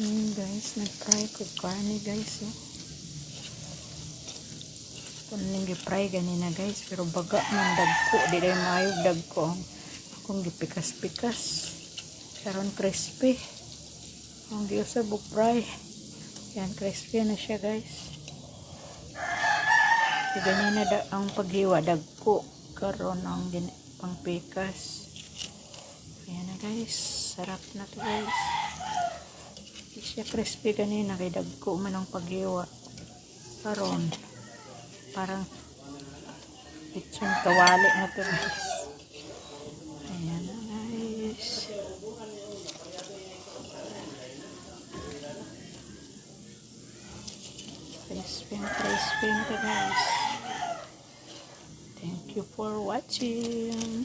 Guys, nag-fry ko karne guys. Kuning gi-fry ganina guys, pero baga man dagko, di day mayog dagko. Akong gipikas-pikas. Karon crispy. Ang giusab og fry. Yan, crispy na siya guys. So, ganina ang paghiwa dagko. Karon ang pangpikas. Ayan na guys. Sarap na to guys. Siya crispy kanina kay dagko man ang paghiwa. Karon parang lechon kawali na to guys. Ayan na guys. Crispy na to guys. Thank you for watching.